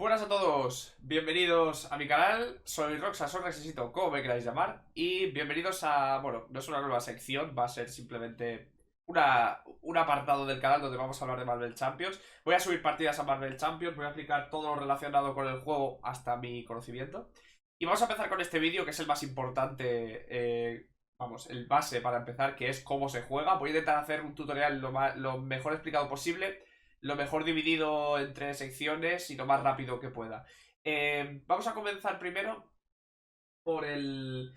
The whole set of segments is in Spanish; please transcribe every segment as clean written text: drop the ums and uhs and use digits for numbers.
Buenas a todos, bienvenidos a mi canal, soy Roxa, soy Rexisito, como me queráis llamar, y bienvenidos a, bueno, no es una nueva sección, va a ser simplemente un apartado del canal donde vamos a hablar de Marvel Champions. Voy a subir partidas a Marvel Champions, voy a explicar todo lo relacionado con el juego hasta mi conocimiento. Y vamos a empezar con este vídeo que es el más importante, vamos, el base para empezar, que es cómo se juega. Voy a intentar hacer un tutorial lo mejor explicado posible, lo mejor dividido entre secciones y lo más rápido que pueda. Vamos a comenzar primero por el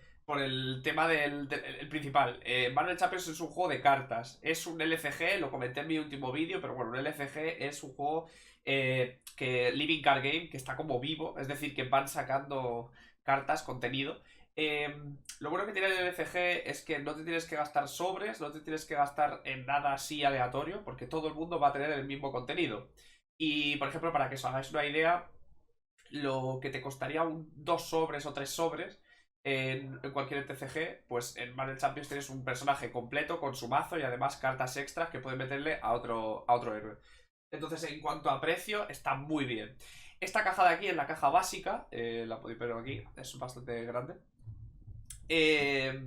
tema el principal. Marvel Champions es un juego de cartas. Es un LCG, lo comenté en mi último vídeo, pero bueno, un LCG es un juego que Living Card Game, que está como vivo, es decir, que van sacando cartas, contenido. Eh, lo bueno que tiene el LCG es que no te tienes que gastar sobres, no te tienes que gastar en nada así aleatorio, porque todo el mundo va a tener el mismo contenido. Y, por ejemplo, para que os hagáis una idea, lo que te costaría dos sobres o tres sobres en cualquier TCG, pues en Marvel Champions tienes un personaje completo con su mazo y además cartas extras que pueden meterle a otro héroe. Entonces, en cuanto a precio, está muy bien. Esta caja de aquí es la caja básica, la podéis ver aquí, es bastante grande.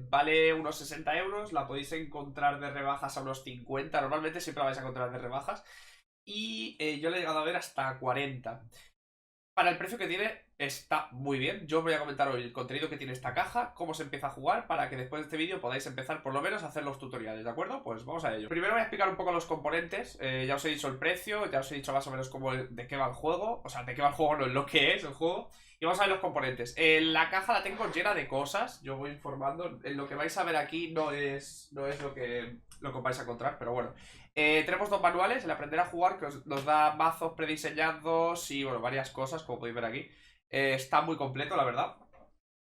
Vale unos 60 euros, la podéis encontrar de rebajas a unos 50, normalmente siempre la vais a encontrar de rebajas. Y yo le he llegado a ver hasta 40. Para el precio que tiene, está muy bien. Yo os voy a comentar hoy el contenido que tiene esta caja, cómo se empieza a jugar, para que después de este vídeo podáis empezar por lo menos a hacer los tutoriales, ¿de acuerdo? Pues vamos a ello. Primero voy a explicar un poco los componentes. Ya os he dicho el precio, ya os he dicho más o menos de qué va el juego. O sea, de qué va el juego, no, lo que es el juego. Y vamos a ver los componentes. La caja la tengo llena de cosas. Yo voy informando. Lo que vais a ver aquí no es lo que vais a encontrar, pero bueno. Tenemos dos manuales, el aprender a jugar, que nos da mazos prediseñados y bueno, varias cosas, como podéis ver aquí. Está muy completo, la verdad.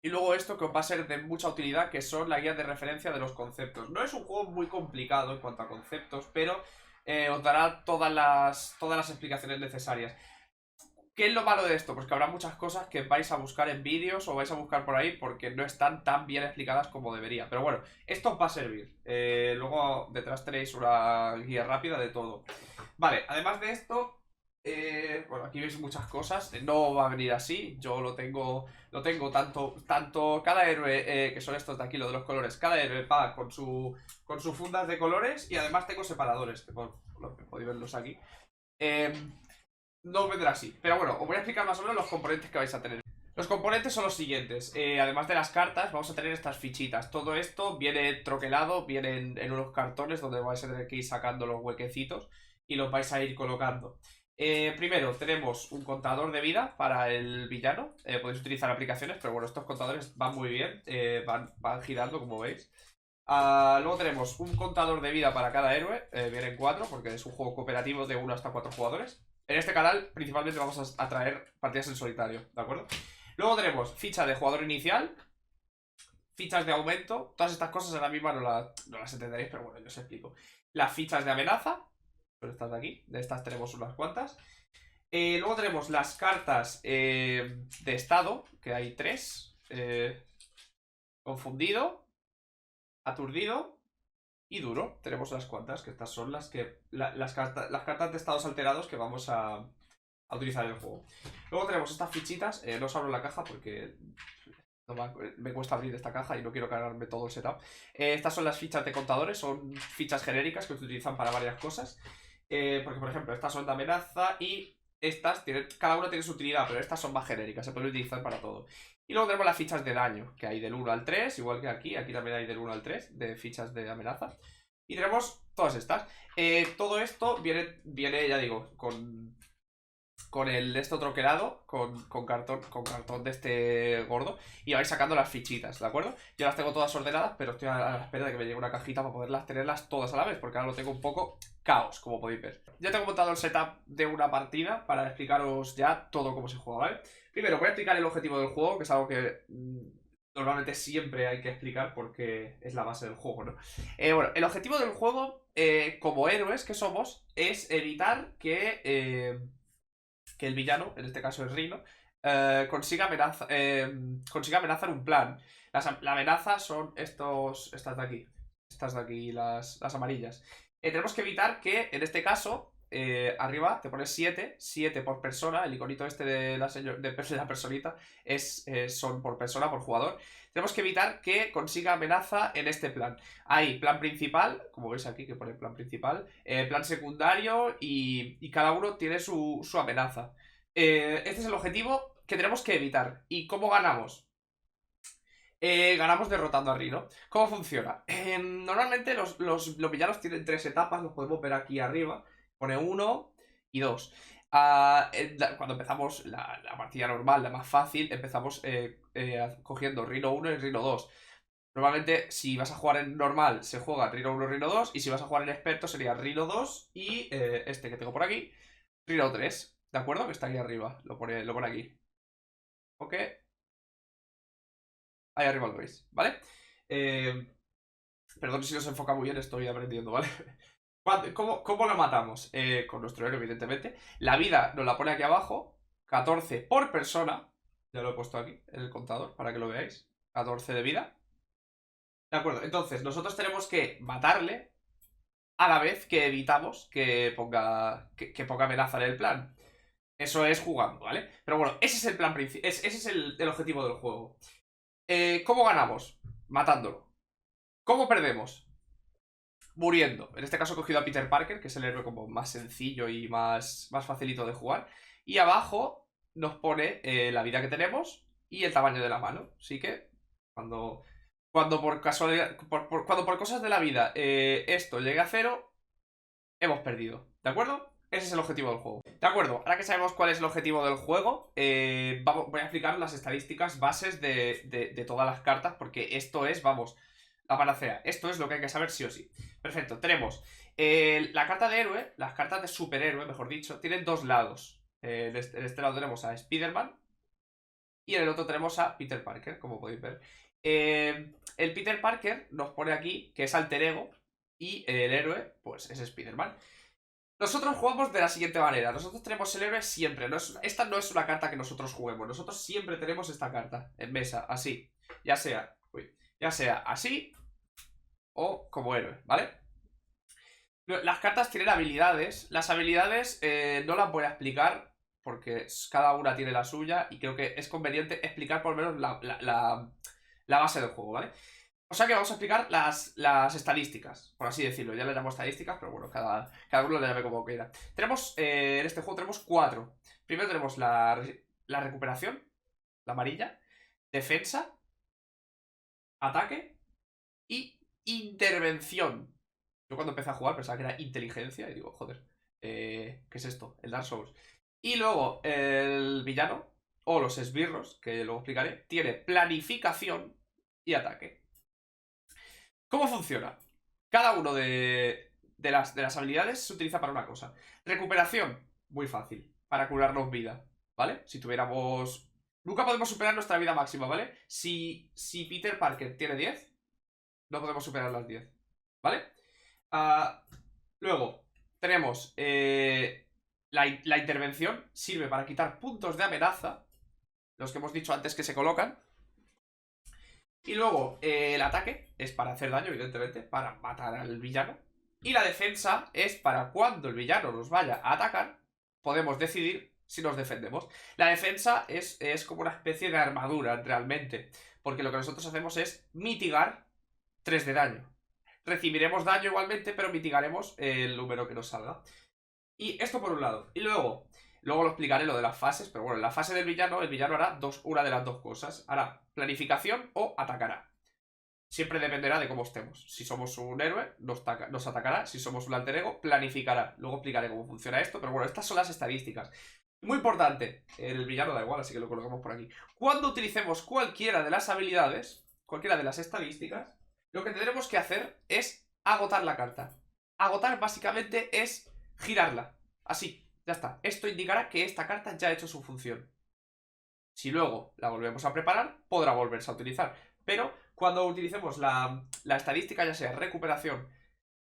Y luego esto que os va a ser de mucha utilidad, que son la guía de referencia de los conceptos. No es un juego muy complicado en cuanto a conceptos, pero os dará todas las explicaciones necesarias. ¿Qué es lo malo de esto? Pues que habrá muchas cosas que vais a buscar en vídeos o vais a buscar por ahí porque no están tan bien explicadas como debería. Pero bueno, esto os va a servir. Luego detrás tenéis una guía rápida de todo. Vale, además de esto, bueno, aquí veis muchas cosas. No va a venir así. Yo lo tengo tanto cada héroe, que son estos de aquí, lo de los colores. Cada héroe va con sus fundas de colores y además tengo separadores, que bueno, podéis verlos aquí. Eh, no vendrá así. Pero bueno, os voy a explicar más o menos los componentes que vais a tener. Los componentes son los siguientes. Además de las cartas, vamos a tener estas fichitas. Todo esto viene troquelado, viene en unos cartones donde vais a tener que ir sacando los huequecitos y los vais a ir colocando. Primero tenemos un contador de vida para el villano. Podéis utilizar aplicaciones, pero bueno, estos contadores van muy bien. Van girando, como veis. Luego tenemos un contador de vida para cada héroe. Vienen 4 porque es un juego cooperativo de 1 hasta 4 jugadores. En este canal principalmente vamos a traer partidas en solitario, ¿de acuerdo? Luego tenemos ficha de jugador inicial, fichas de aumento. Todas estas cosas ahora mismo no las entenderéis, pero bueno, yo os explico. Las fichas de amenaza, son estas de aquí. De estas tenemos unas cuantas. Luego tenemos las cartas de estado, que hay 3. Confundido, aturdido y duro. Tenemos unas cuantas, que estas son las cartas de estados alterados que vamos a utilizar en el juego. Luego tenemos estas fichitas. No os abro la caja porque me cuesta abrir esta caja y no quiero cargarme todo el setup. Estas son las fichas de contadores, son fichas genéricas que se utilizan para varias cosas. Porque, por ejemplo, estas son de amenaza y estas cada una tiene su utilidad, pero estas son más genéricas, se pueden utilizar para todo. Y luego tenemos las fichas de daño, que hay del 1 al 3, igual que aquí. Aquí también hay del 1 al 3 de fichas de amenaza. Y tenemos todas estas. Todo esto viene, ya digo, con esto troquelado, con cartón de este gordo. Y vais sacando las fichitas, ¿de acuerdo? Yo las tengo todas ordenadas, pero estoy a la espera de que me llegue una cajita para poderlas tenerlas todas a la vez, porque ahora lo tengo un poco caos, como podéis ver. Ya tengo montado el setup de una partida para explicaros ya todo cómo se juega, ¿vale? Primero voy a explicar el objetivo del juego, que es algo que normalmente siempre hay que explicar porque es la base del juego, ¿no? Bueno, el objetivo del juego, como héroes que somos, es evitar que el villano, en este caso es Rhino, consiga amenazar un plan. La amenaza son estas de aquí, las amarillas. Tenemos que evitar que, en este caso, arriba te pones 7, 7 por persona, el iconito este de la personita son por persona, por jugador. Tenemos que evitar que consiga amenaza en este plan. Hay plan principal, como veis aquí que pone plan principal, plan secundario y cada uno tiene su amenaza. Este es el objetivo que tenemos que evitar. ¿Y cómo ganamos? Ganamos derrotando a Rino. ¿Cómo funciona? Normalmente los villanos tienen 3 etapas, los podemos ver aquí arriba. Pone 1 y 2. Cuando empezamos la partida normal, la más fácil, empezamos cogiendo Rino 1 y Rino 2. Normalmente, si vas a jugar en normal, se juega Rino 1, Rino 2. Y si vas a jugar en experto, sería Rino 2 y este que tengo por aquí, Rino 3. ¿De acuerdo? Que está aquí arriba. Lo pone aquí. Ok. Ahí arriba lo veis, ¿vale? Perdón si no se enfoca muy bien, estoy aprendiendo, ¿vale? ¿Cómo lo matamos? Con nuestro héroe, evidentemente. La vida nos la pone aquí abajo. 14 por persona. Ya lo he puesto aquí, en el contador, para que lo veáis. 14 de vida. De acuerdo, entonces nosotros tenemos que matarle a la vez que evitamos que ponga amenaza en el plan. Eso es jugando, ¿vale? Pero bueno, ese es el plan principal. Ese es el objetivo del juego. ¿Cómo ganamos? Matándolo. ¿Cómo perdemos? Muriendo. En este caso he cogido a Peter Parker, que es el héroe como más sencillo y más facilito de jugar. Y abajo nos pone la vida que tenemos y el tamaño de la mano. Así que cuando por casualidad, cuando por cosas de la vida esto llegue a 0, hemos perdido. ¿De acuerdo? Ese es el objetivo del juego. De acuerdo, ahora que sabemos cuál es el objetivo del juego, voy a explicar las estadísticas bases de todas las cartas, porque esto es, vamos, la panacea. Esto es lo que hay que saber sí o sí. Perfecto, tenemos la carta de héroe, las cartas de superhéroe, mejor dicho, tienen dos lados. En este lado tenemos a Spider-Man y en el otro tenemos a Peter Parker, como podéis ver. El Peter Parker nos pone aquí que es alter ego y el héroe, pues es Spider-Man. Nosotros jugamos de la siguiente manera. Nosotros tenemos el héroe siempre. Esta no es una carta que nosotros juguemos. Nosotros siempre tenemos esta carta en mesa, así. Ya sea así o como héroe, ¿vale? Las cartas tienen habilidades. Las habilidades no las voy a explicar porque cada una tiene la suya y creo que es conveniente explicar por lo menos la base del juego, ¿vale? O sea que vamos a explicar las estadísticas, por así decirlo. Ya le llamo estadísticas, pero bueno, cada uno le llame como quiera. Tenemos, en este juego tenemos 4. Primero tenemos la recuperación, la amarilla, defensa, ataque y intervención. Yo cuando empecé a jugar pensaba que era inteligencia y digo, joder, ¿qué es esto? El Dark Souls. Y luego el villano, o los esbirros, que luego explicaré, tiene planificación y ataque. ¿Cómo funciona? Cada uno de las habilidades se utiliza para una cosa. Recuperación, muy fácil, para curarnos vida, ¿vale? Si tuviéramos... Nunca podemos superar nuestra vida máxima, ¿vale? Si Peter Parker tiene 10, no podemos superar las 10, ¿vale? Luego, tenemos la intervención, sirve para quitar puntos de amenaza, los que hemos dicho antes que se colocan. Y luego el ataque es para hacer daño, evidentemente, para matar al villano. Y la defensa es para cuando el villano nos vaya a atacar, podemos decidir si nos defendemos. La defensa es como una especie de armadura, realmente. Porque lo que nosotros hacemos es mitigar 3 de daño. Recibiremos daño igualmente, pero mitigaremos el número que nos salga. Y esto por un lado. Y luego lo explicaré lo de las fases, pero bueno, en la fase del villano, el villano hará una de las dos cosas. Hará planificación o atacará. Siempre dependerá de cómo estemos. Si somos un héroe, nos atacará. Si somos un alter ego, planificará. Luego explicaré cómo funciona esto, pero bueno, estas son las estadísticas. Muy importante, el villano da igual, así que lo colocamos por aquí. Cuando utilicemos cualquiera de las habilidades, cualquiera de las estadísticas, lo que tendremos que hacer es agotar la carta. Agotar básicamente es girarla. Así, ya está. Esto indicará que esta carta ya ha hecho su función. Si luego la volvemos a preparar, podrá volverse a utilizar. Pero cuando utilicemos la estadística, ya sea recuperación,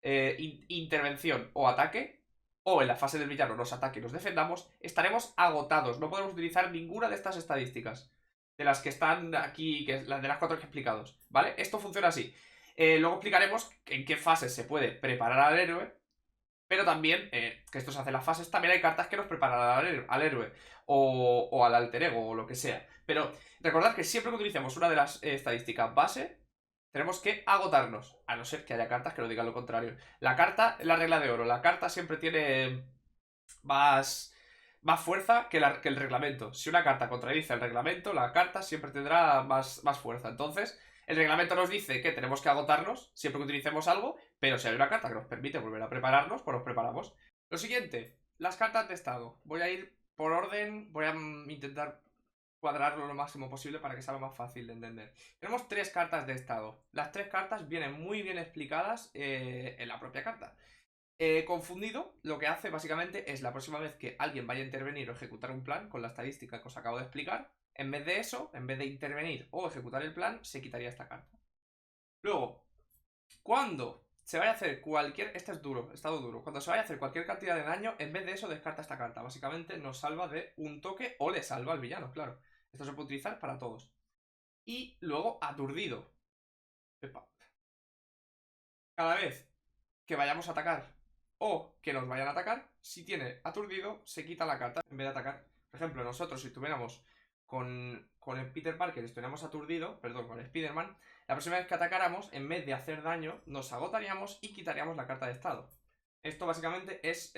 intervención o ataque, o en la fase del villano nos ataque y nos defendamos, estaremos agotados. No podemos utilizar ninguna de estas estadísticas. De las que están aquí, de las 4 que he explicado, ¿vale? Esto funciona así. Luego explicaremos en qué fase se puede preparar al héroe. Pero también, que esto se hace en las fases, también hay cartas que nos preparan al héroe o al alter ego o lo que sea. Pero recordad que siempre que utilicemos una de las estadísticas base, tenemos que agotarnos, a no ser que haya cartas que nos digan lo contrario. La carta, la regla de oro, la carta siempre tiene más, más fuerza que el reglamento. Si una carta contradice el reglamento, la carta siempre tendrá más fuerza. Entonces, el reglamento nos dice que tenemos que agotarnos siempre que utilicemos algo, pero si hay una carta que nos permite volver a prepararnos, pues nos preparamos. Lo siguiente, las cartas de estado. Voy a ir por orden, voy a intentar cuadrarlo lo máximo posible para que sea lo más fácil de entender. Tenemos 3 cartas de estado. Las 3 cartas vienen muy bien explicadas en la propia carta. Confundido, lo que hace básicamente es la próxima vez que alguien vaya a intervenir o ejecutar un plan con la estadística que os acabo de explicar, en vez de eso, en vez de intervenir o ejecutar el plan, se quitaría esta carta. Luego, cuando se vaya a hacer cualquier... Este es duro, estado duro. Cuando se vaya a hacer cualquier cantidad de daño, en vez de eso, descarta esta carta. Básicamente nos salva de un toque o le salva al villano, claro. Esto se puede utilizar para todos. Y luego, aturdido. Epa. Cada vez que vayamos a atacar o que nos vayan a atacar, si tiene aturdido, se quita la carta en vez de atacar. Por ejemplo, nosotros si tuviéramos con el Peter Parker, estuviéramos aturdido, perdón, con el Spider-Man, la próxima vez que atacáramos, en vez de hacer daño, nos agotaríamos y quitaríamos la carta de estado. Esto básicamente es...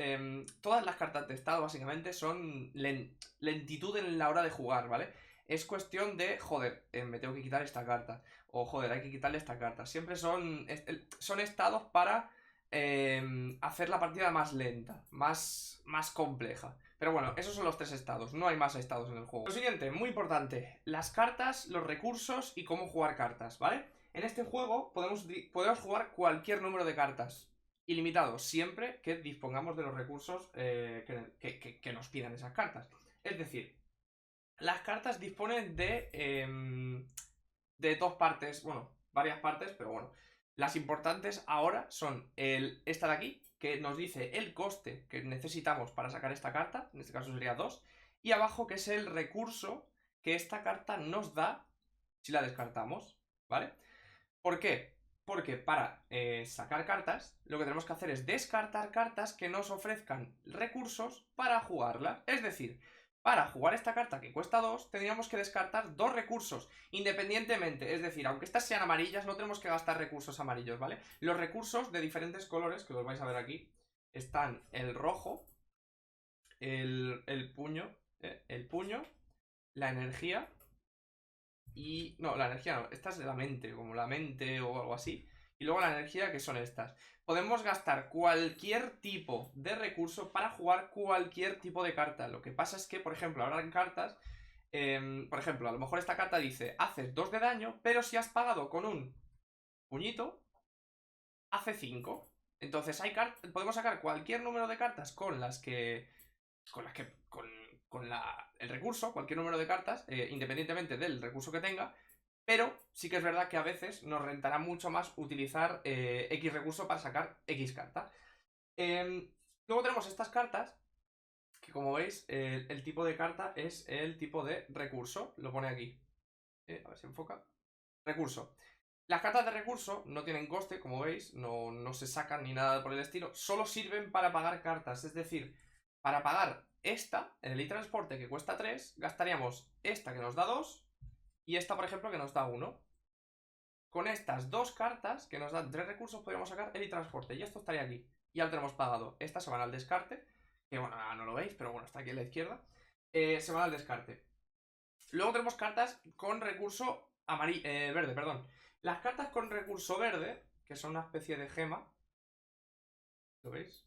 todas las cartas de estado básicamente son lentitud en la hora de jugar, ¿vale? Es cuestión de, joder, me tengo que quitar esta carta. O joder, hay que quitarle esta carta. Siempre son estados para hacer la partida más lenta, más compleja. Pero bueno, esos son los 3 estados, no hay más estados en el juego. Lo siguiente, muy importante, las cartas, los recursos y cómo jugar cartas, ¿vale? En este juego podemos jugar cualquier número de cartas, ilimitado, siempre que dispongamos de los recursos que nos pidan esas cartas. Es decir, las cartas disponen de 2 partes, bueno, varias partes, pero bueno. Las importantes ahora son esta de aquí, que nos dice el coste que necesitamos para sacar esta carta, en este caso sería 2, y abajo que es el recurso que esta carta nos da si la descartamos, ¿vale? ¿Por qué? Porque para sacar cartas, lo que tenemos que hacer es descartar cartas que nos ofrezcan recursos para jugarlas. Es decir, para jugar esta carta que cuesta 2, tendríamos que descartar 2 recursos, independientemente. Es decir, aunque estas sean amarillas, no tenemos que gastar recursos amarillos, ¿vale? Los recursos de diferentes colores, que los vais a ver aquí, están el rojo, el puño, la energía y... No, la energía no, esta es de la mente, como la mente o algo así. Y luego la energía, que son estas. Podemos gastar cualquier tipo de recurso para jugar cualquier tipo de carta. Lo que pasa es que, por ejemplo, ahora en cartas... por ejemplo, a lo mejor esta carta dice, haces 2 de daño, pero si has pagado con un puñito, hace 5. Entonces podemos sacar cualquier número de cartas con el recurso, cualquier número de cartas, independientemente del recurso que tenga, pero sí que es verdad que a veces nos rentará mucho más utilizar X recurso para sacar X carta. Luego tenemos estas cartas, que como veis, el tipo de carta es el tipo de recurso, lo pone aquí. A ver si enfoca. Recurso. Las cartas de recurso no tienen coste, como veis, no se sacan ni nada por el estilo, solo sirven para pagar cartas, es decir, para pagar esta, en el e-transporte que cuesta 3, gastaríamos esta que nos da 2 y esta, por ejemplo, que nos da 1. Con estas 2 cartas que nos dan 3 recursos podríamos sacar el e-transporte y esto estaría aquí. Y ya lo tenemos pagado. Estas se van al descarte, que bueno, no lo veis, pero bueno, está aquí a la izquierda. Se van al descarte. Luego tenemos cartas con recurso verde, perdón. Las cartas con recurso verde, que son una especie de gema, ¿lo veis?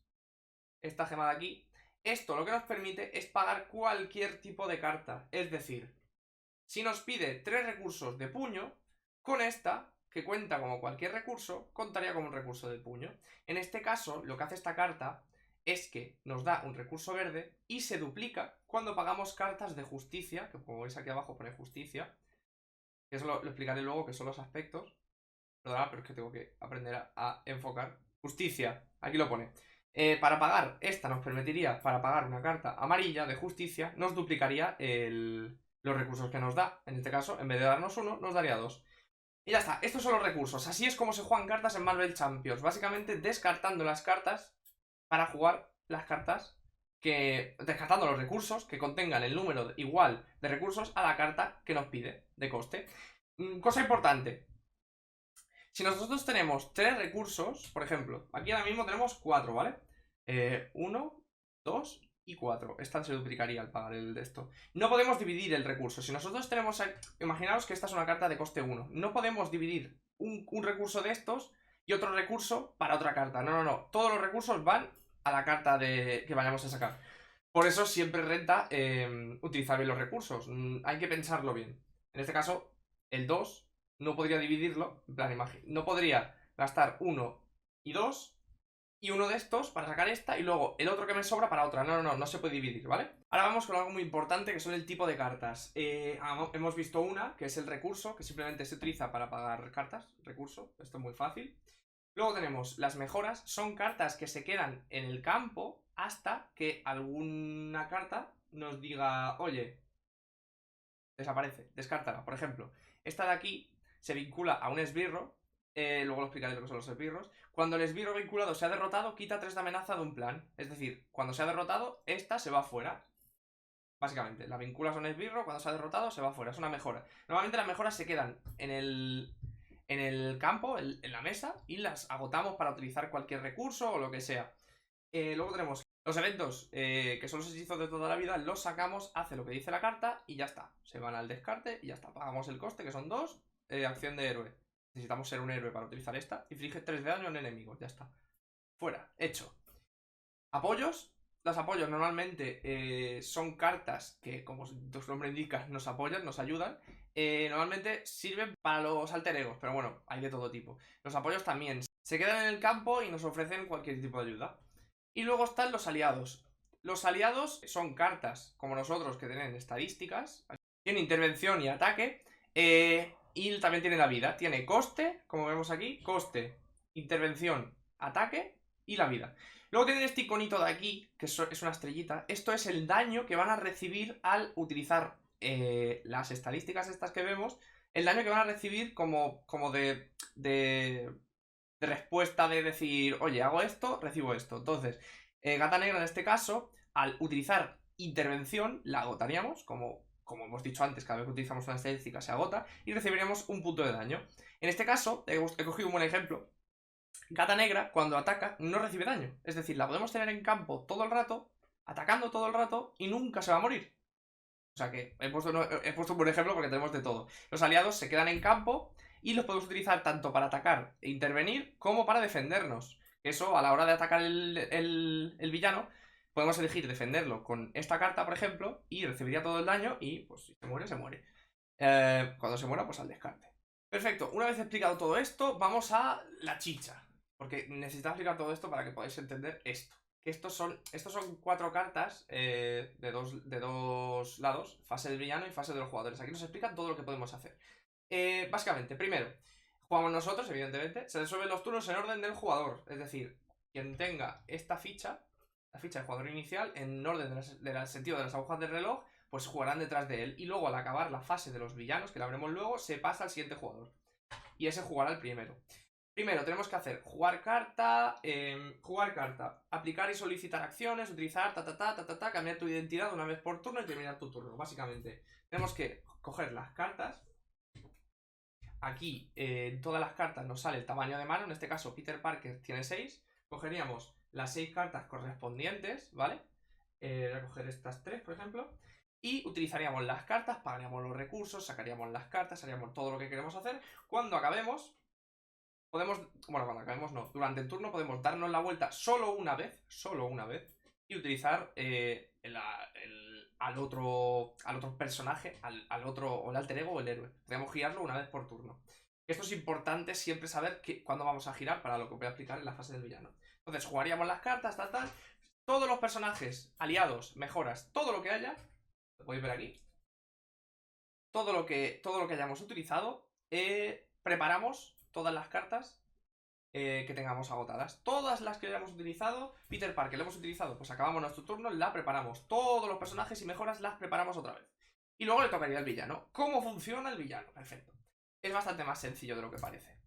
Esta gema de aquí. Esto lo que nos permite es pagar cualquier tipo de carta. Es decir, si nos pide 3 recursos de puño, con esta, que cuenta como cualquier recurso, contaría como un recurso de puño. En este caso, lo que hace esta carta es que nos da un recurso verde y se duplica cuando pagamos cartas de justicia, que como veis aquí abajo pone justicia, que eso lo explicaré luego, que son los aspectos. Perdona, pero es que tengo que aprender a enfocar. Justicia, aquí lo pone. Para pagar, esta nos permitiría, para pagar una carta amarilla de justicia, nos duplicaría los recursos que nos da. En este caso, en vez de darnos 1, nos daría 2. Y ya está, estos son los recursos. Así es como se juegan cartas en Marvel Champions. Básicamente descartando las cartas para jugar las cartas que, descartando los recursos que contengan el número igual de recursos a la carta que nos pide de coste. Cosa importante. Si nosotros tenemos 3 recursos, por ejemplo, aquí ahora mismo tenemos 4, ¿vale? 1, 2 y 4. Esta se duplicaría al pagar el de esto. No podemos dividir el recurso. Si nosotros tenemos... Imaginaos que esta es una carta de coste 1. No podemos dividir un recurso de estos y otro recurso para otra carta. No, no, no. Todos los recursos van a la carta que vayamos a sacar. Por eso siempre renta utilizar bien los recursos. Hay que pensarlo bien. En este caso, el 2 no podría dividirlo. En plan, no podría gastar 1 y 2 y uno de estos para sacar esta y luego el otro que me sobra para otra. No, no, no, no se puede dividir, ¿vale? Ahora vamos con algo muy importante que son el tipo de cartas. Hemos visto una, que es el recurso, que simplemente se utiliza para pagar cartas. Recurso, esto es muy fácil. Luego tenemos las mejoras, son cartas que se quedan en el campo hasta que alguna carta nos diga, oye, desaparece, descártala. Por ejemplo, esta de aquí se vincula a un esbirro. Luego lo explicaré lo que son los esbirros. Cuando el esbirro vinculado se ha derrotado, quita 3 de amenaza de un plan. Es decir, cuando se ha derrotado, esta se va fuera. Básicamente, la vinculas a un esbirro, cuando se ha derrotado, se va fuera. Es una mejora. Normalmente las mejoras se quedan en el campo, en la mesa, y las agotamos para utilizar cualquier recurso o lo que sea. Luego tenemos los eventos, que son los hechizos de toda la vida, los sacamos, hace lo que dice la carta y ya está. Se van al descarte y ya está. Pagamos el coste, que son 2, acción de héroe. Necesitamos ser un héroe para utilizar esta. Inflige 3 de daño en enemigos, ya está. Fuera, hecho. Apoyos. Los apoyos normalmente son cartas que, como su nombre indica, nos apoyan, nos ayudan. Normalmente sirven para los alter egos, pero bueno, hay de todo tipo. Los apoyos también se quedan en el campo y nos ofrecen cualquier tipo de ayuda. Y luego están los aliados. Los aliados son cartas, como nosotros, que tienen estadísticas, tienen intervención y ataque, y también tiene la vida. Tiene coste, como vemos aquí, coste, intervención, ataque y la vida. Luego tienen este iconito de aquí, que es una estrellita. Esto es el daño que van a recibir al utilizar las estadísticas estas que vemos. El daño que van a recibir como de respuesta de decir, oye, hago esto, recibo esto. Entonces, Gata Negra en este caso, al utilizar intervención, la agotaríamos, como hemos dicho antes, cada vez que utilizamos una estadística se agota, y recibiríamos un punto de daño. En este caso, he cogido un buen ejemplo. Gata Negra, cuando ataca, no recibe daño. Es decir, la podemos tener en campo todo el rato, atacando todo el rato, y nunca se va a morir. O sea que he puesto un buen ejemplo porque tenemos de todo. Los aliados se quedan en campo y los podemos utilizar tanto para atacar e intervenir como para defendernos. Eso, a la hora de atacar el villano, podemos elegir defenderlo con esta carta, por ejemplo, y recibiría todo el daño y, pues, si se muere, se muere. Cuando se muera, pues al descarte. Perfecto, una vez explicado todo esto, vamos a la chicha. Porque necesitamos explicar todo esto para que podáis entender esto. Estos son 4 cartas de dos lados, fase del villano y fase de los jugadores. Aquí nos explica todo lo que podemos hacer. Básicamente, primero, jugamos nosotros, evidentemente. Se resuelven los turnos en orden del jugador. Es decir, quien tenga esta ficha, la ficha del jugador inicial, en orden del sentido de las agujas del reloj, pues jugarán detrás de él. Y luego, al acabar la fase de los villanos, que la veremos luego, se pasa al siguiente jugador. Y ese jugará el primero. Primero tenemos que hacer jugar carta, aplicar y solicitar acciones, utilizar cambiar tu identidad una vez por turno y terminar tu turno. Básicamente tenemos que coger las cartas. Aquí en todas las cartas nos sale el tamaño de mano. En este caso Peter Parker tiene 6. Cogeríamos las 6 cartas correspondientes, ¿vale? Voy a coger estas 3, por ejemplo. Y utilizaríamos las cartas, pagaríamos los recursos, sacaríamos las cartas, haríamos todo lo que queremos hacer. Cuando acabemos, cuando acabemos no, durante el turno podemos darnos la vuelta solo una vez, y utilizar al otro personaje, al otro, o el alter ego o el héroe. Podemos girarlo una vez por turno. Esto es importante siempre saber cuándo vamos a girar para lo que voy a explicar en la fase del villano. Entonces jugaríamos las cartas, todos los personajes, aliados, mejoras, todo lo que haya, lo podéis ver aquí. Todo lo que hayamos utilizado, preparamos todas las cartas que tengamos agotadas. Todas las que hayamos utilizado, Peter Parker, lo hemos utilizado, pues acabamos nuestro turno, la preparamos. Todos los personajes y mejoras las preparamos otra vez. Y luego le tocaría al villano. ¿Cómo funciona el villano? Perfecto. Es bastante más sencillo de lo que parece.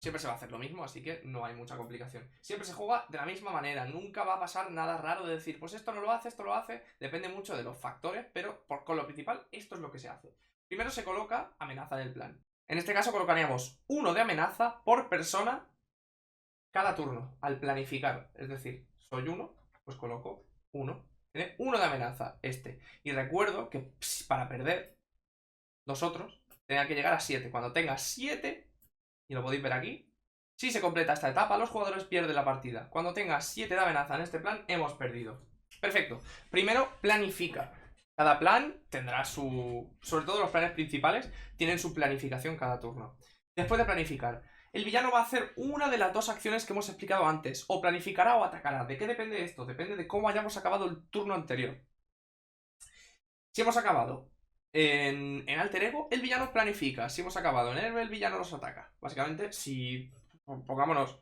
siempre se va a hacer lo mismo, así que no hay mucha complicación. Siempre se juega de la misma manera, nunca va a pasar nada raro de decir, pues esto no lo hace, esto lo hace, depende mucho de los factores, pero con lo principal, esto es lo que se hace. Primero se coloca amenaza del plan. En este caso colocaríamos 1 de amenaza por persona cada turno, al planificar. Es decir, soy 1, pues coloco 1. Tiene 1 de amenaza este. Y recuerdo que para perder, nosotros tenga que llegar a 7. Cuando tenga 7, y lo podéis ver aquí, si se completa esta etapa, los jugadores pierden la partida. Cuando tenga 7 de amenaza en este plan, hemos perdido. Perfecto. Primero, planifica. Cada plan tendrá su... Sobre todo los planes principales tienen su planificación cada turno. Después de planificar, el villano va a hacer una de las dos acciones que hemos explicado antes. O planificará o atacará. ¿De qué depende esto? Depende de cómo hayamos acabado el turno anterior. Si hemos acabado en Alter Ego, el villano planifica. Si hemos acabado en Héroe, el villano nos ataca. Básicamente, si... Pongámonos...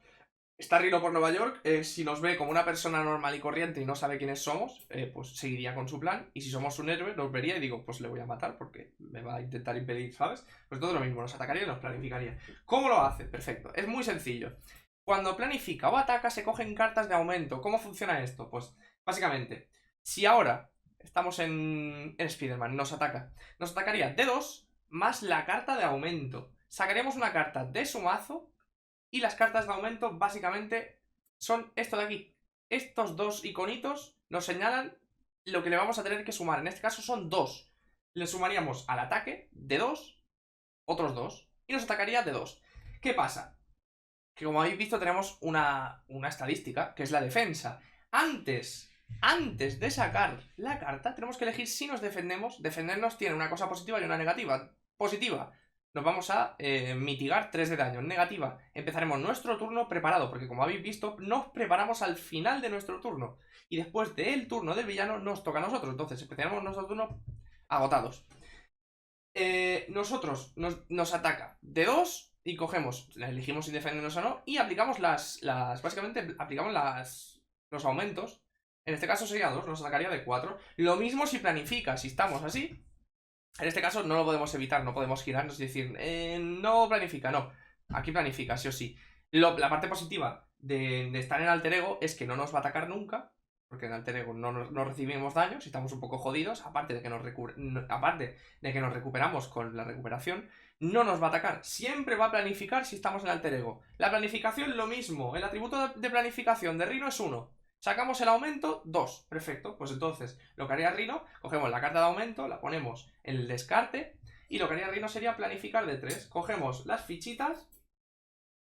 Está Rino por Nueva York, si nos ve como una persona normal y corriente y no sabe quiénes somos, pues seguiría con su plan. Y si somos un héroe, nos vería y digo, pues le voy a matar porque me va a intentar impedir, ¿sabes? Pues todo lo mismo, nos atacaría y nos planificaría. ¿Cómo lo hace? Perfecto, es muy sencillo. Cuando planifica o ataca, se cogen cartas de aumento. ¿Cómo funciona esto? Pues básicamente, si ahora estamos en Spider-Man, nos atacaría de 2 más la carta de aumento. Sacaríamos una carta de su mazo. Y las cartas de aumento básicamente son esto de aquí. Estos dos iconitos nos señalan lo que le vamos a tener que sumar. En este caso son 2. Le sumaríamos al ataque de 2, otros 2. Y nos atacaría de 2. ¿Qué pasa? Que como habéis visto tenemos una estadística, que es la defensa. Antes de sacar la carta, tenemos que elegir si nos defendemos. Defendernos tiene una cosa positiva y una negativa. Positiva. Nos vamos a mitigar 3 de daño. Negativa, empezaremos nuestro turno preparado, porque como habéis visto, nos preparamos al final de nuestro turno. Y después del turno del villano nos toca a nosotros. Entonces empezaremos nuestro turno agotados. Nosotros nos ataca de 2 y cogemos, elegimos si defendernos o no, y aplicamos básicamente aplicamos los aumentos. En este caso sería 2, nos atacaría de 4. Lo mismo si planifica, si estamos así. En este caso no lo podemos evitar, no podemos girarnos y decir, no planifica, no. Aquí planifica, sí o sí. La parte positiva de estar en Alter Ego es que no nos va a atacar nunca, porque en Alter Ego no recibimos daños y estamos un poco jodidos, aparte de que nos recuperamos con la recuperación, no nos va a atacar. Siempre va a planificar si estamos en Alter Ego. La planificación lo mismo, el atributo de planificación de Rino es 1. Sacamos el aumento, 2. Perfecto. Pues entonces, lo que haría Rino, cogemos la carta de aumento, la ponemos en el descarte. Y lo que haría Rino sería planificar de 3. Cogemos las fichitas,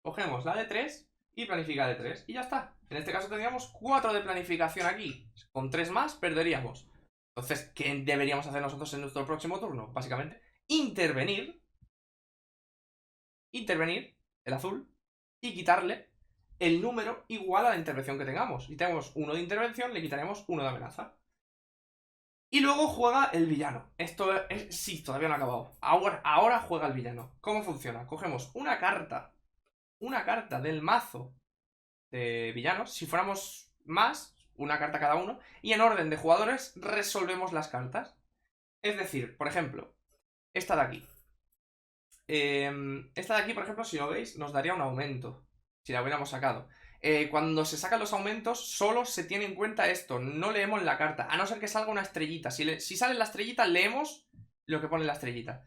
cogemos la de 3 y planifica de 3. Y ya está. En este caso tendríamos 4 de planificación aquí. Con 3 más perderíamos. Entonces, ¿qué deberíamos hacer nosotros en nuestro próximo turno? Básicamente, intervenir, el azul, y quitarle el número igual a la intervención que tengamos. Si tenemos 1 de intervención, le quitaremos 1 de amenaza. Y luego juega el villano. Esto es... Sí, todavía no ha acabado. Ahora juega el villano. ¿Cómo funciona? Cogemos una carta del mazo de villanos. Si fuéramos más, una carta cada uno. Y en orden de jugadores resolvemos las cartas. Es decir, por ejemplo, esta de aquí. Esta de aquí, por ejemplo, si lo veis, nos daría un aumento. Si la hubiéramos sacado. Cuando se sacan los aumentos, solo se tiene en cuenta esto. No leemos la carta, a no ser que salga una estrellita. Si sale la estrellita, leemos lo que pone la estrellita.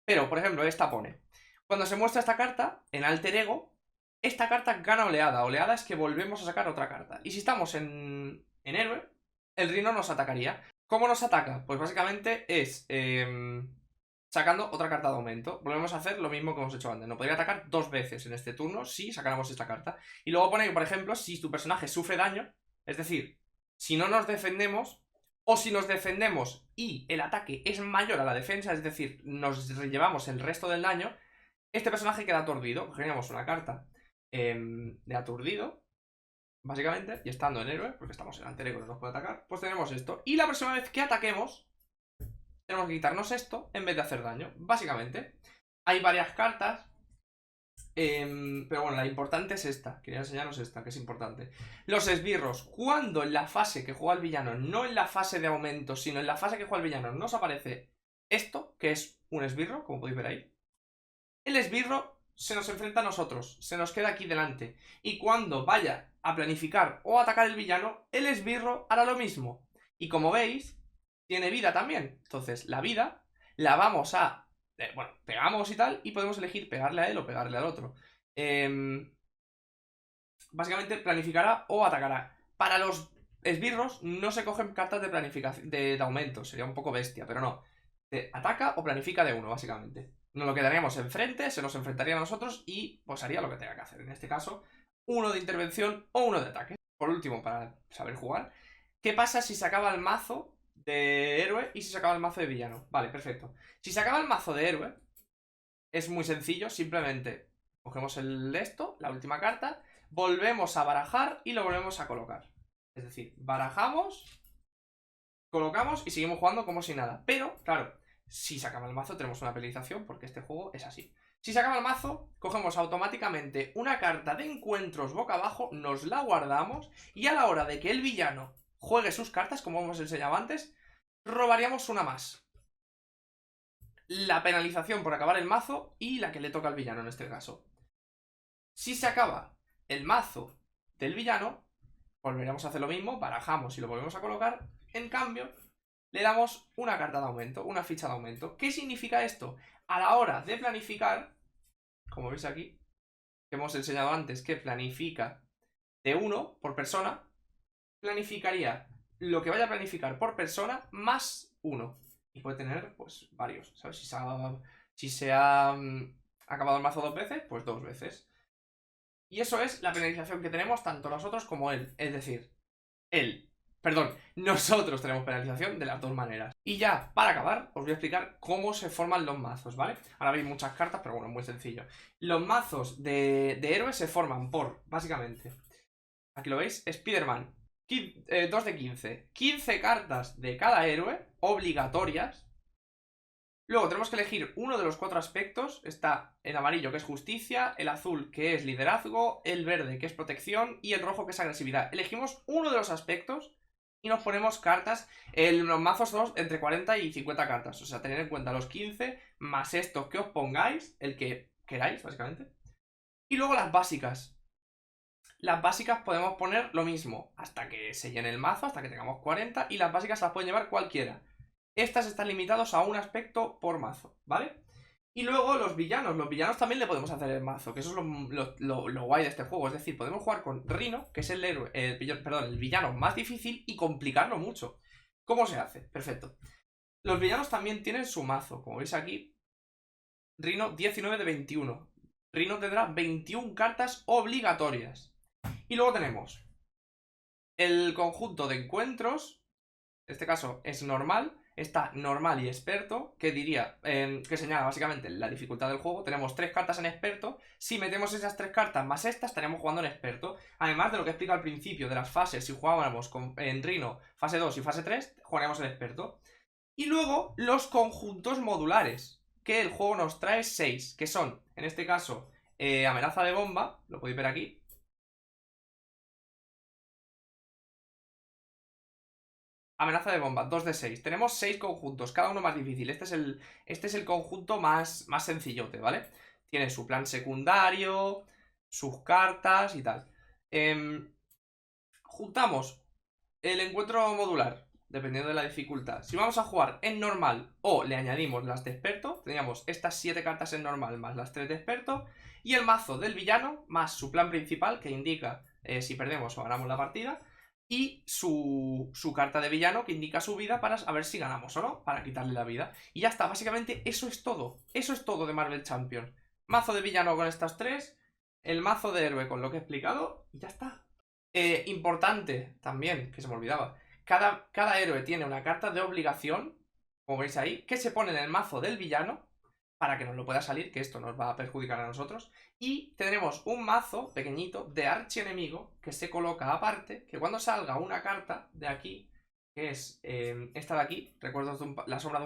Pero, por ejemplo, esta pone: cuando se muestra esta carta, en Alter Ego, esta carta gana oleada. Oleada es que volvemos a sacar otra carta. Y si estamos en héroe, el Rino nos atacaría. ¿Cómo nos ataca? Pues básicamente es... sacando otra carta de aumento. Volvemos a hacer lo mismo que hemos hecho antes. Nos podría atacar 2 veces en este turno si sacáramos esta carta. Y luego pone que, por ejemplo, si tu personaje sufre daño, es decir, si no nos defendemos, o si nos defendemos y el ataque es mayor a la defensa, es decir, nos llevamos el resto del daño, este personaje queda aturdido. Cogeríamos una carta de aturdido, básicamente, y estando en héroe, porque estamos en Alter Ego, no nos puede atacar, pues tenemos esto. Y la próxima vez que ataquemos, tenemos que quitarnos esto en vez de hacer daño. Básicamente, hay varias cartas, pero bueno, la importante es esta. Quería enseñaros esta, que es importante. Los esbirros, cuando en la fase que juega el villano, no en la fase de aumento, sino en la fase que juega el villano, nos aparece esto, que es un esbirro, como podéis ver ahí. El esbirro se nos enfrenta a nosotros, se nos queda aquí delante. Y cuando vaya a planificar o atacar el villano, el esbirro hará lo mismo. Y como veis, tiene vida también. Entonces, la vida la vamos a... bueno, pegamos y tal, y podemos elegir pegarle a él o pegarle al otro. Básicamente planificará o atacará. Para los esbirros no se cogen cartas de planificación, de aumento, sería un poco bestia, pero no. Ataca o planifica de uno, básicamente. Nos lo quedaríamos enfrente, se nos enfrentaría a nosotros y pues haría lo que tenga que hacer. En este caso, uno de intervención o uno de ataque. Por último, para saber jugar, ¿qué pasa si se acaba el mazo de héroe y si se acaba el mazo de villano? Vale, perfecto. Si se acaba el mazo de héroe, es muy sencillo, simplemente cogemos el de esto, la última carta, volvemos a barajar y lo volvemos a colocar. Es decir, barajamos, colocamos y seguimos jugando como si nada. Pero, claro, si se acaba el mazo tenemos una penalización porque este juego es así. Si se acaba el mazo, cogemos automáticamente una carta de encuentros boca abajo, nos la guardamos y a la hora de que el villano juegue sus cartas, como hemos enseñado antes, robaríamos una más. La penalización por acabar el mazo y la que le toca al villano en este caso. Si se acaba el mazo del villano, volveremos a hacer lo mismo, barajamos y lo volvemos a colocar. En cambio, le damos una carta de aumento, una ficha de aumento. ¿Qué significa esto? A la hora de planificar, como veis aquí, que hemos enseñado antes que planifica de 1 por persona, planificaría lo que vaya a planificar por persona más 1. Y puede tener, pues, varios, ¿sabes? Si se ha acabado el mazo 2 veces, pues 2 veces. Y eso es la penalización que tenemos tanto nosotros como él. Es decir, nosotros tenemos penalización de las dos maneras. Y ya, para acabar, os voy a explicar cómo se forman los mazos, ¿vale? Ahora veis muchas cartas, pero bueno, muy sencillo. Los mazos de héroes se forman por, básicamente, aquí lo veis, Spider-Man, 2 de 15. 15 cartas de cada héroe, obligatorias. Luego tenemos que elegir uno de los 4 aspectos. Está el amarillo, que es justicia, el azul, que es liderazgo, el verde, que es protección, y el rojo, que es agresividad. Elegimos uno de los aspectos y nos ponemos cartas. Los mazos son entre 40 y 50 cartas. O sea, tener en cuenta los 15 más estos que os pongáis, el que queráis, básicamente. Y luego las básicas. Las básicas podemos poner lo mismo hasta que se llene el mazo, hasta que tengamos 40. Y las básicas las pueden llevar cualquiera. Estas están limitados a un aspecto por mazo, ¿vale? Y luego los villanos también le podemos hacer el mazo, que eso es lo guay de este juego. Es decir, podemos jugar con Rhino, que es el héroe, el villano más difícil, y complicarlo mucho. ¿Cómo se hace? Perfecto. Los villanos también tienen su mazo, como veis aquí. Rhino 19 de 21. Rhino tendrá 21 cartas obligatorias. Y luego tenemos el conjunto de encuentros. En este caso es normal. Está normal y experto, que diría, que señala básicamente la dificultad del juego. Tenemos 3 cartas en experto. Si metemos esas 3 cartas más estas, estaremos jugando en experto. Además de lo que explico al principio de las fases, si jugábamos en Rhino fase 2 y fase 3, jugaremos en experto. Y luego los conjuntos modulares, que el juego nos trae 6, que son, en este caso, amenaza de bomba, lo podéis ver aquí. Amenaza de bomba, 2 de 6. Tenemos 6 conjuntos, cada uno más difícil. Este es el conjunto más sencillote, ¿vale? Tiene su plan secundario, sus cartas y tal. Juntamos el encuentro modular, dependiendo de la dificultad. Si vamos a jugar en normal o le añadimos las de experto, tendríamos estas 7 cartas en normal más las 3 de experto. Y el mazo del villano más su plan principal, que indica si perdemos o ganamos la partida. Y su carta de villano, que indica su vida para saber si ganamos o no, para quitarle la vida. Y ya está, básicamente eso es todo. Eso es todo de Marvel Champions. Mazo de villano con estas 3, el mazo de héroe con lo que he explicado, y ya está. Importante también, que se me olvidaba. Cada héroe tiene una carta de obligación, como veis ahí, que se pone en el mazo del villano, para que nos lo pueda salir, que esto nos va a perjudicar a nosotros. Y tendremos un mazo pequeñito de archienemigo que se coloca aparte, que cuando salga una carta de aquí, que es esta de aquí, recuerdos de una sombra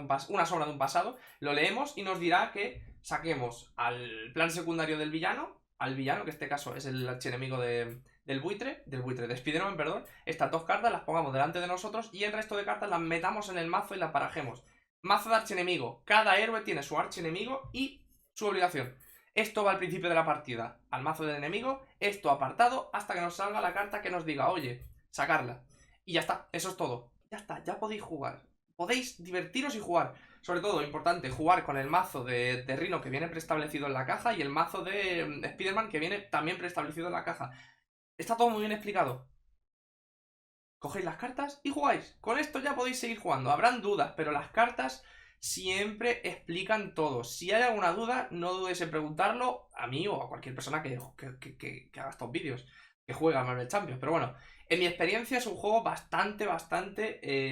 de un pasado, lo leemos y nos dirá que saquemos al plan secundario del villano, al villano, que en este caso es el archienemigo de Spider-Man, perdón. Estas 2 cartas las pongamos delante de nosotros y el resto de cartas las metamos en el mazo y las barajemos. Mazo de archienemigo. Cada héroe tiene su archienemigo y su obligación. Esto va al principio de la partida, al mazo del enemigo, esto apartado hasta que nos salga la carta que nos diga, oye, sacarla. Y ya está, eso es todo. Ya está, ya podéis jugar. Podéis divertiros y jugar. Sobre todo, importante, jugar con el mazo de Rhino que viene preestablecido en la caja y el mazo de Spider-Man que viene también preestablecido en la caja. Está todo muy bien explicado. Cogéis las cartas y jugáis. Con esto ya podéis seguir jugando. Habrán dudas, pero las cartas siempre explican todo. Si hay alguna duda, no dudéis en preguntarlo a mí o a cualquier persona que haga estos vídeos, que juega a Marvel Champions. Pero bueno, en mi experiencia es un juego bastante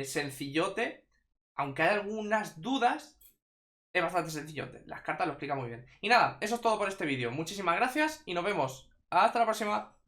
sencillote. Aunque hay algunas dudas, es bastante sencillote. Las cartas lo explican muy bien. Y nada, eso es todo por este vídeo. Muchísimas gracias y nos vemos. Hasta la próxima.